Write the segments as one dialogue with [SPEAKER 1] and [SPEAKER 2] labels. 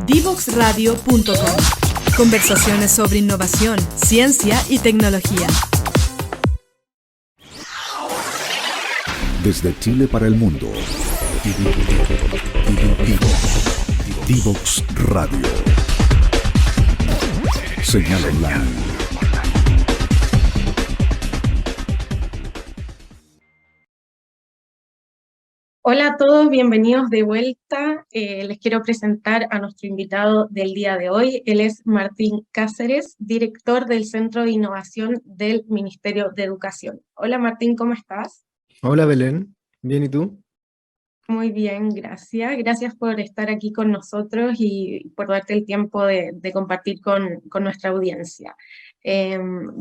[SPEAKER 1] Divoxradio.com. Conversaciones sobre innovación, ciencia y tecnología.
[SPEAKER 2] Desde Chile para el mundo. Divox Radio. Señal online.
[SPEAKER 3] Hola a todos, bienvenidos de vuelta. Les quiero presentar a nuestro invitado del día de hoy. Él es Martín Cáceres, director del Centro de Innovación del Ministerio de Educación. Hola Martín, ¿cómo estás?
[SPEAKER 4] Hola Belén, ¿bien y tú?
[SPEAKER 3] Muy bien, gracias. Gracias por estar aquí con nosotros y por darte el tiempo de compartir con nuestra audiencia.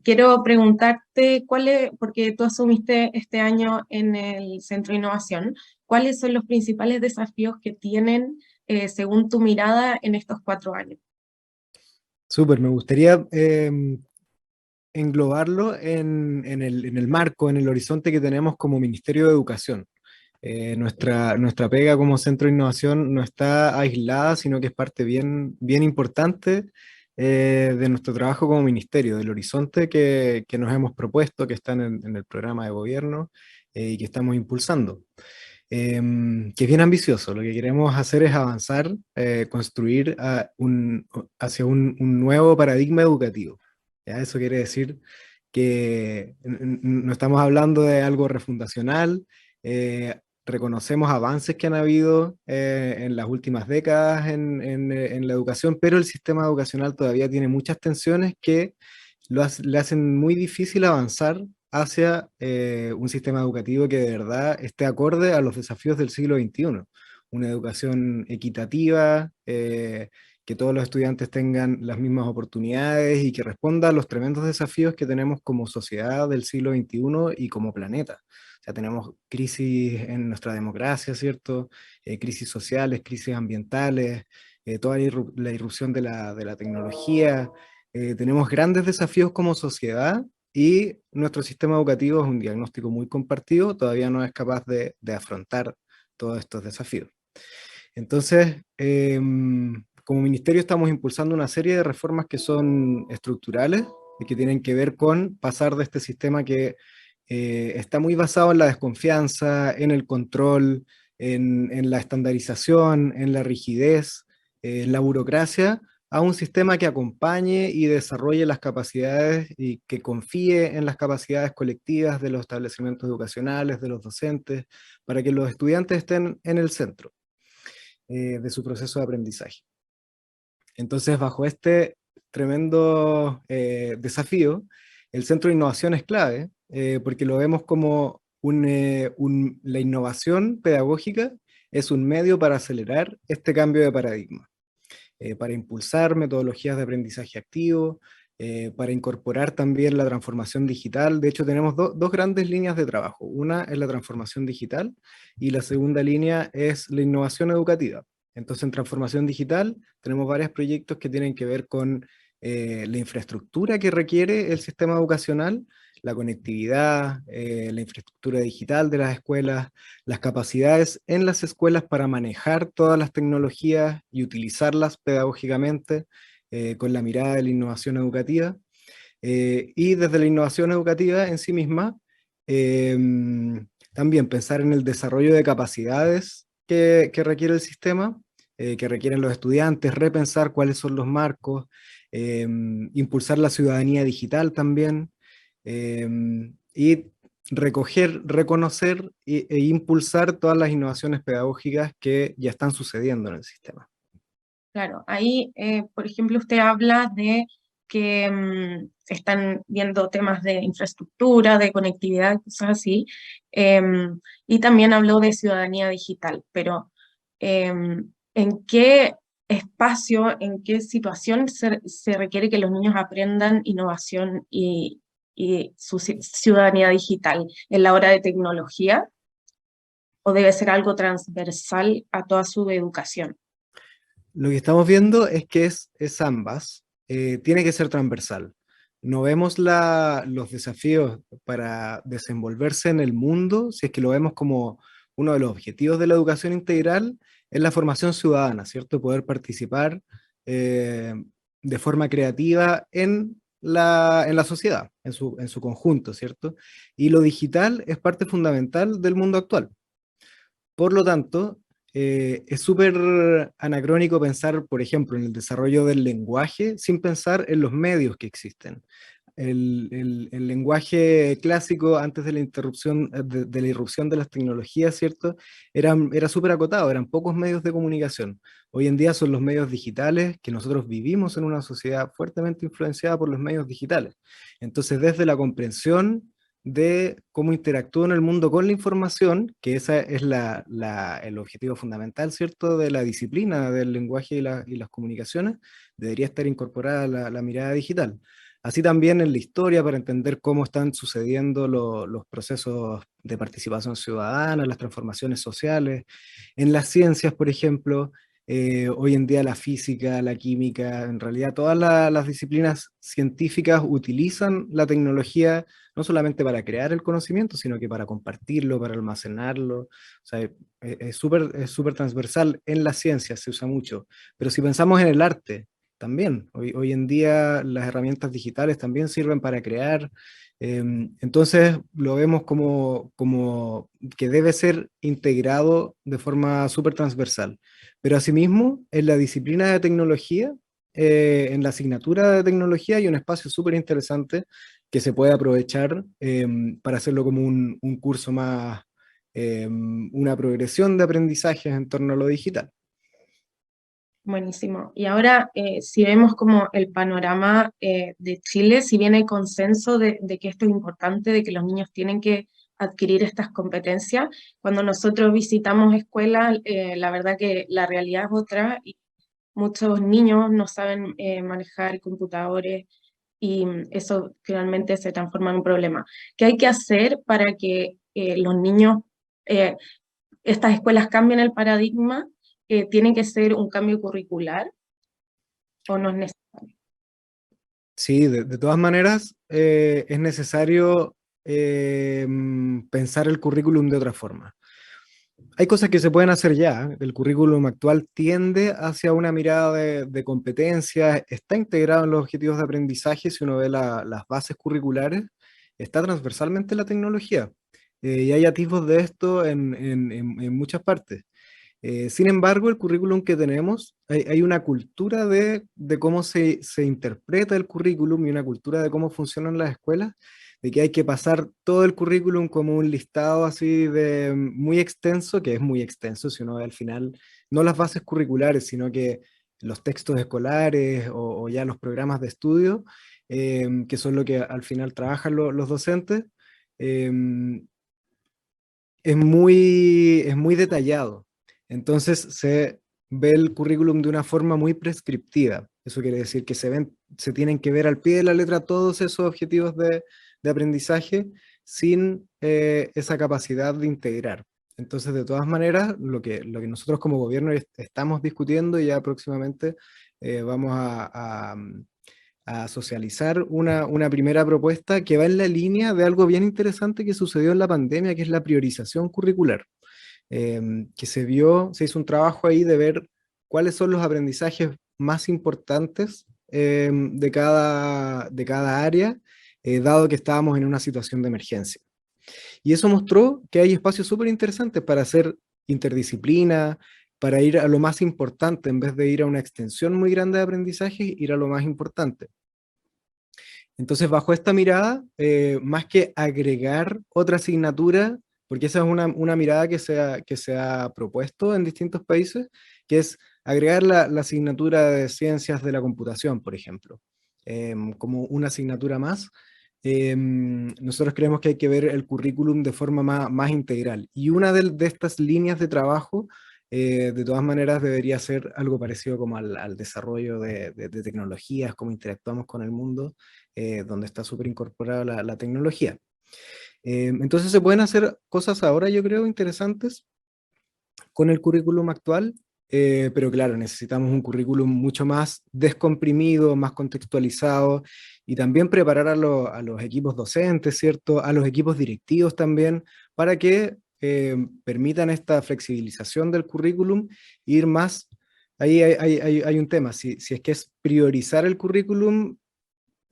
[SPEAKER 3] Quiero preguntarte, porque tú asumiste este año en el Centro de Innovación, ¿cuáles son los principales desafíos que tienen, según tu mirada, en estos 4 años?
[SPEAKER 4] Súper, me gustaría englobarlo en el marco, en el horizonte que tenemos como Ministerio de Educación. Nuestra pega como Centro de Innovación no está aislada, sino que es parte bien importante de nuestro trabajo como ministerio, del horizonte que nos hemos propuesto, que está en el programa de gobierno y que estamos impulsando. Que es bien ambicioso. Lo que queremos hacer es avanzar, construir hacia un nuevo paradigma educativo. ¿Ya? Eso quiere decir que no estamos hablando de algo refundacional. Reconocemos avances que han habido en las últimas décadas en la educación, pero el sistema educacional todavía tiene muchas tensiones que le hacen muy difícil avanzar hacia un sistema educativo que de verdad esté acorde a los desafíos del siglo XXI. Una educación equitativa, que todos los estudiantes tengan las mismas oportunidades y que responda a los tremendos desafíos que tenemos como sociedad del siglo XXI y como planeta. O sea, tenemos crisis en nuestra democracia, ¿cierto? Crisis sociales, crisis ambientales, toda la irrupción de la tecnología. Tenemos grandes desafíos como sociedad y nuestro sistema educativo es un diagnóstico muy compartido, todavía no es capaz de afrontar todos estos desafíos. Entonces, como ministerio estamos impulsando una serie de reformas que son estructurales y que tienen que ver con pasar de este sistema que está muy basado en la desconfianza, en el control, en la estandarización, en la rigidez, en la burocracia, a un sistema que acompañe y desarrolle las capacidades y que confíe en las capacidades colectivas de los establecimientos educacionales, de los docentes, para que los estudiantes estén en el centro de su proceso de aprendizaje. Entonces, bajo este tremendo desafío, el Centro de Innovación es clave, porque lo vemos como la innovación pedagógica es un medio para acelerar este cambio de paradigma. Para impulsar metodologías de aprendizaje activo, para incorporar también la transformación digital. De hecho, tenemos dos grandes líneas de trabajo. Una es la transformación digital y la segunda línea es la innovación educativa. Entonces, en transformación digital tenemos varios proyectos que tienen que ver con la infraestructura que requiere el sistema educacional, la conectividad, la infraestructura digital de las escuelas, las capacidades en las escuelas para manejar todas las tecnologías y utilizarlas pedagógicamente con la mirada de la innovación educativa. Y desde la innovación educativa en sí misma, eh, también pensar en el desarrollo de capacidades que requiere el sistema, que requieren los estudiantes, repensar cuáles son los marcos, impulsar la ciudadanía digital también, y recoger, reconocer e impulsar todas las innovaciones pedagógicas que ya están sucediendo en el sistema.
[SPEAKER 3] Claro, ahí, por ejemplo, usted habla de que están viendo temas de infraestructura, de conectividad, cosas así, y también habló de ciudadanía digital, pero ¿en qué espacio, en qué situación se requiere que los niños aprendan innovación y su ciudadanía digital? ¿En la hora de tecnología? ¿O debe ser algo transversal a toda su educación?
[SPEAKER 4] Lo que estamos viendo es que es ambas, tiene que ser transversal. No vemos los desafíos para desenvolverse en el mundo, si es que lo vemos como uno de los objetivos de la educación integral, es la formación ciudadana, ¿cierto? Poder participar de forma creativa en la sociedad, en su conjunto, ¿cierto? Y lo digital es parte fundamental del mundo actual. Por lo tanto, es súper anacrónico pensar, por ejemplo, en el desarrollo del lenguaje sin pensar en los medios que existen. El lenguaje clásico antes de la interrupción, de la irrupción de las tecnologías, ¿cierto? Era súper acotado, eran pocos medios de comunicación. Hoy en día son los medios digitales, que nosotros vivimos en una sociedad fuertemente influenciada por los medios digitales. Entonces, desde la comprensión de cómo interactúa en el mundo con la información, que ese es el objetivo fundamental, ¿cierto?, de la disciplina del lenguaje y las comunicaciones, debería estar incorporada la mirada digital. Así también en la historia, para entender cómo están sucediendo los procesos de participación ciudadana, las transformaciones sociales. En las ciencias, por ejemplo, hoy en día la física, la química, en realidad todas las disciplinas científicas utilizan la tecnología no solamente para crear el conocimiento, sino que para compartirlo, para almacenarlo. O sea, es súper transversal. En las ciencias se usa mucho, pero si pensamos en el arte, también. Hoy en día las herramientas digitales también sirven para crear. Entonces lo vemos como que debe ser integrado de forma súper transversal. Pero asimismo, en la disciplina de tecnología, en la asignatura de tecnología hay un espacio súper interesante que se puede aprovechar para hacerlo como un curso más, una progresión de aprendizajes en torno a lo digital.
[SPEAKER 3] Buenísimo. Y ahora, si vemos como el panorama de Chile, si bien hay consenso de que esto es importante, de que los niños tienen que adquirir estas competencias, cuando nosotros visitamos escuelas, la verdad que la realidad es otra, y muchos niños no saben manejar computadores, y eso finalmente se transforma en un problema. ¿Qué hay que hacer para que los niños, estas escuelas cambien el paradigma? ¿Tiene que ser un cambio curricular o no es necesario?
[SPEAKER 4] Sí, de todas maneras, es necesario pensar el currículum de otra forma. Hay cosas que se pueden hacer ya. El currículum actual tiende hacia una mirada de competencias, está integrado en los objetivos de aprendizaje. Si uno ve las bases curriculares, está transversalmente la tecnología. Y hay atisbos de esto en muchas partes. Sin embargo, el currículum que tenemos, hay una cultura de cómo se interpreta el currículum y una cultura de cómo funcionan las escuelas, de que hay que pasar todo el currículum como un listado así de muy extenso, que es muy extenso si uno ve al final, no las bases curriculares, sino que los textos escolares o ya los programas de estudio, que son lo que al final trabajan los docentes, es muy detallado. Entonces se ve el currículum de una forma muy prescriptiva. Eso quiere decir que se tienen que ver al pie de la letra todos esos objetivos de aprendizaje sin esa capacidad de integrar. Entonces, de todas maneras, lo que nosotros como gobierno estamos discutiendo, y ya próximamente vamos a socializar una primera propuesta que va en la línea de algo bien interesante que sucedió en la pandemia, que es la priorización curricular. Que se hizo un trabajo ahí de ver cuáles son los aprendizajes más importantes de cada área, dado que estábamos en una situación de emergencia. Y eso mostró que hay espacios súper interesantes para hacer interdisciplina, para ir a lo más importante, en vez de ir a una extensión muy grande de aprendizaje, ir a lo más importante. Entonces, bajo esta mirada, más que agregar otra asignatura, porque esa es una mirada que se ha propuesto en distintos países, que es agregar la asignatura de ciencias de la computación, por ejemplo, como una asignatura más. Nosotros creemos que hay que ver el currículum de forma más integral. Y una de estas líneas de trabajo, de todas maneras, debería ser algo parecido como al desarrollo de tecnologías, cómo interactuamos con el mundo, donde está súper incorporada la tecnología. Entonces se pueden hacer cosas ahora, yo creo, interesantes con el currículum actual, pero claro, necesitamos un currículum mucho más descomprimido, más contextualizado, y también preparar a los equipos docentes, ¿cierto? A los equipos directivos también, para que permitan esta flexibilización del currículum, ir más, ahí hay un tema, si es que es priorizar el currículum,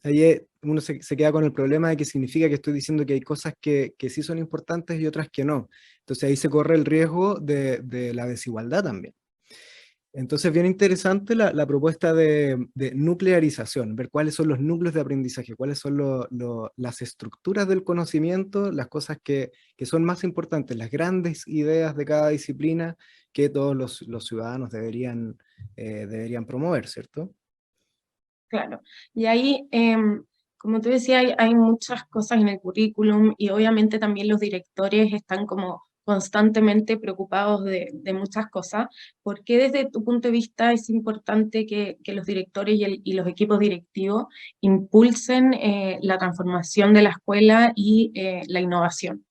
[SPEAKER 4] ahí uno se queda con el problema de que significa que estoy diciendo que hay cosas que sí son importantes y otras que no. Entonces ahí se corre el riesgo de la desigualdad también. Entonces, bien interesante la propuesta de nuclearización, ver cuáles son los núcleos de aprendizaje, cuáles son las estructuras del conocimiento, las cosas que son más importantes, las grandes ideas de cada disciplina que todos los ciudadanos deberían promover, ¿cierto?
[SPEAKER 3] Claro. Y ahí, como tú decías, hay muchas cosas en el currículum y obviamente también los directores están como constantemente preocupados de muchas cosas. ¿Por qué desde tu punto de vista es importante que los directores y los equipos directivos impulsen la transformación de la escuela y la innovación?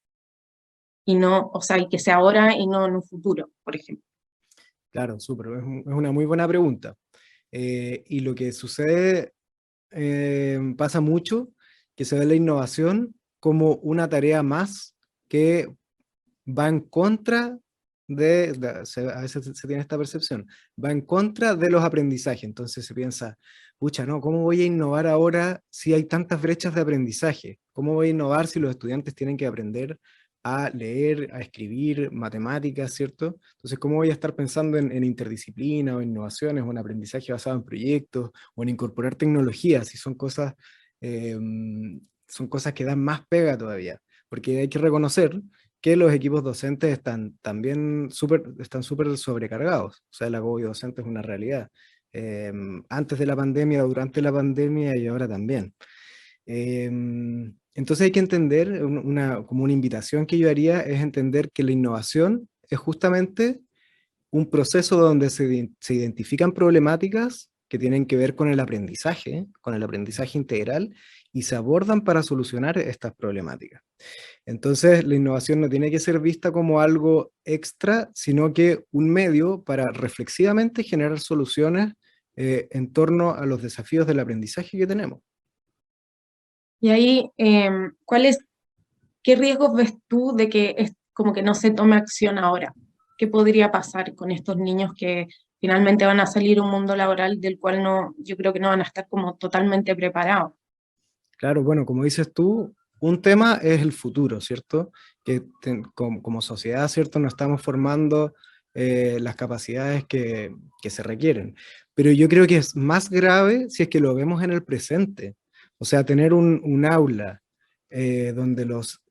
[SPEAKER 3] Y no, o sea, y que sea ahora y no en un futuro, por ejemplo.
[SPEAKER 4] Claro, súper, es una muy buena pregunta. Y lo que sucede, pasa mucho, que se ve la innovación como una tarea más que va en contra a veces se tiene esta percepción, va en contra de los aprendizajes. Entonces se piensa, pucha, no, ¿cómo voy a innovar ahora si hay tantas brechas de aprendizaje? ¿Cómo voy a innovar si los estudiantes tienen que aprender a leer, a escribir, matemáticas, ¿cierto? Entonces, ¿cómo voy a estar pensando en interdisciplina o innovaciones o en aprendizaje basado en proyectos o en incorporar tecnologías si eh, son cosas que dan más pega todavía? Porque hay que reconocer que los equipos docentes están súper sobrecargados. O sea, el agobio docente es una realidad. Antes de la pandemia, durante la pandemia y ahora también. Entonces hay que entender, como una invitación que yo haría es entender que la innovación es justamente un proceso donde se identifican problemáticas que tienen que ver con el aprendizaje integral, y se abordan para solucionar estas problemáticas. Entonces, la innovación no tiene que ser vista como algo extra, sino que un medio para reflexivamente generar soluciones en torno a los desafíos del aprendizaje que tenemos.
[SPEAKER 3] Y ahí, ¿qué riesgos ves tú de que es como que no se tome acción ahora? ¿Qué podría pasar con estos niños que finalmente van a salir a un mundo laboral del cual no, yo creo que no van a estar como totalmente preparados?
[SPEAKER 4] Claro, bueno, como dices tú, un tema es el futuro, ¿cierto? Que como sociedad, ¿cierto? No estamos formando las capacidades que se requieren. Pero yo creo que es más grave si es que lo vemos en el presente. O sea, tener un aula donde los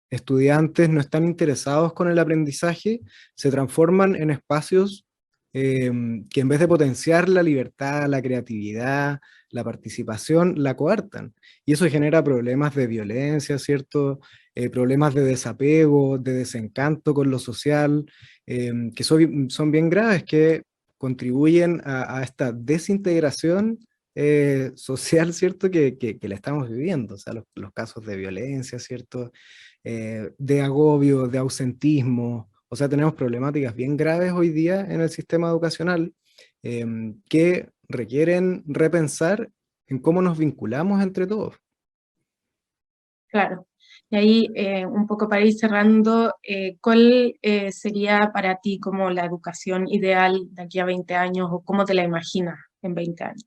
[SPEAKER 4] estudiantes no están interesados con el aprendizaje, se transforman en espacios que en vez de potenciar la libertad, la creatividad, la participación, la coartan. Y eso genera problemas de violencia, ¿cierto? Problemas de desapego, de desencanto con lo social, que son bien graves, que contribuyen a esta desintegración social, ¿cierto? Que la estamos viviendo. O sea, los casos de violencia, ¿cierto? De agobio, de ausentismo. O sea, tenemos problemáticas bien graves hoy día en el sistema educacional que requieren repensar en cómo nos vinculamos entre todos.
[SPEAKER 3] Claro. Y ahí, un poco para ir cerrando, ¿cuál sería para ti como la educación ideal de aquí a 20 años o cómo te la imaginas en 20 años?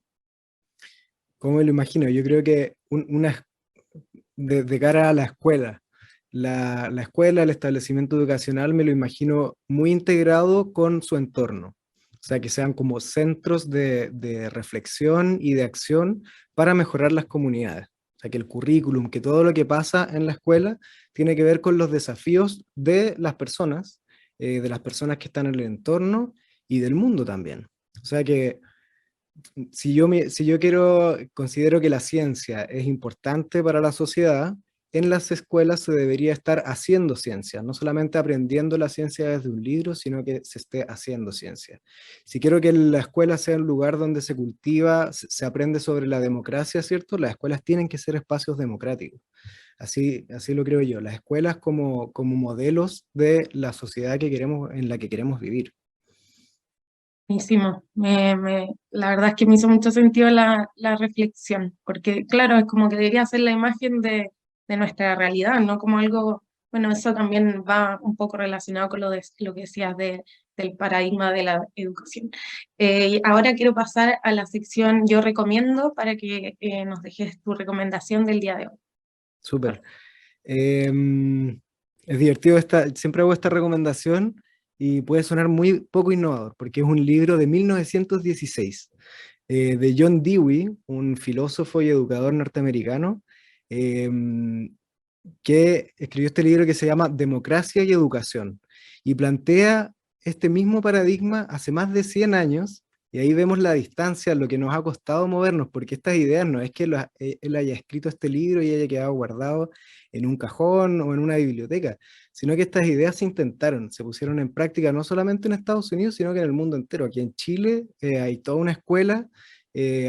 [SPEAKER 4] ¿Cómo me lo imagino? Yo creo que de cara a la escuela, la escuela, el establecimiento educacional, me lo imagino muy integrado con su entorno. O sea, que sean como centros de reflexión y de acción para mejorar las comunidades. O sea, que el currículum, que todo lo que pasa en la escuela tiene que ver con los desafíos de las personas que están en el entorno y del mundo también. O sea que si yo considero que la ciencia es importante para la sociedad, en las escuelas se debería estar haciendo ciencia, no solamente aprendiendo la ciencia desde un libro, sino que se esté haciendo ciencia. Si quiero que la escuela sea un lugar donde se cultiva, se aprende sobre la democracia, ¿cierto? Las escuelas tienen que ser espacios democráticos. Así lo creo yo, las escuelas como modelos de la sociedad en la que queremos vivir.
[SPEAKER 3] Buenísimo. La verdad es que me hizo mucho sentido la reflexión, porque claro, es como que debería ser la imagen de nuestra realidad, no como algo Bueno, eso también va un poco relacionado con lo que decías del paradigma de la educación. Y ahora quiero pasar a la sección Yo Recomiendo para que nos dejes tu recomendación del día de hoy.
[SPEAKER 4] Súper. Es divertido, siempre hago esta recomendación y puede sonar muy poco innovador, porque es un libro de 1916, de John Dewey, un filósofo y educador norteamericano, que escribió este libro que se llama Democracia y Educación, y plantea este mismo paradigma hace más de 100 años, y ahí vemos la distancia, lo que nos ha costado movernos, porque estas ideas no es que él haya escrito este libro y haya quedado guardado en un cajón o en una biblioteca, sino que estas ideas se intentaron, se pusieron en práctica no solamente en Estados Unidos, sino que en el mundo entero. Aquí en Chile hay toda una escuela,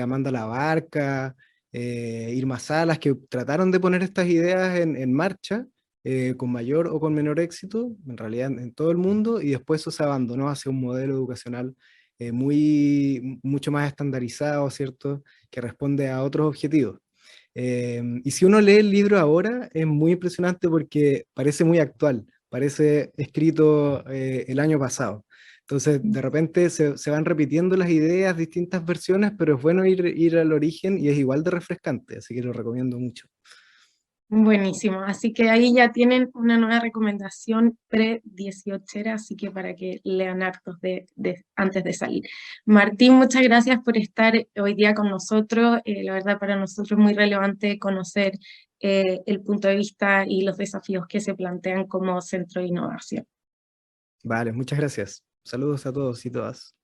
[SPEAKER 4] Amanda Labarca, Irma Salas, que trataron de poner estas ideas en marcha, con mayor o con menor éxito, en realidad en todo el mundo, y después eso se abandonó hacia un modelo educacional mucho más estandarizado, ¿cierto?, que responde a otros objetivos. Y si uno lee el libro ahora, es muy impresionante porque parece muy actual, parece escrito el año pasado. Entonces, de repente se van repitiendo las ideas, distintas versiones, pero es bueno ir al origen y es igual de refrescante, así que lo recomiendo mucho.
[SPEAKER 3] Buenísimo, así que ahí ya tienen una nueva recomendación pre-18, así que para que lean hartos antes de salir. Martín, muchas gracias por estar hoy día con nosotros. La verdad para nosotros es muy relevante conocer el punto de vista y los desafíos que se plantean como centro de innovación.
[SPEAKER 4] Vale, muchas gracias. Saludos a todos y todas.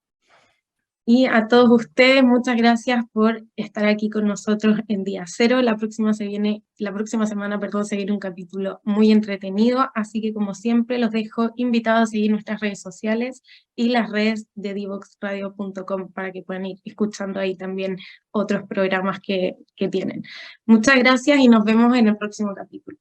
[SPEAKER 3] Y a todos ustedes, muchas gracias por estar aquí con nosotros en Día Cero. La próxima semana, se viene un capítulo muy entretenido, así que como siempre los dejo invitados a seguir nuestras redes sociales y las redes de divoxradio.com para que puedan ir escuchando ahí también otros programas que tienen. Muchas gracias y nos vemos en el próximo capítulo.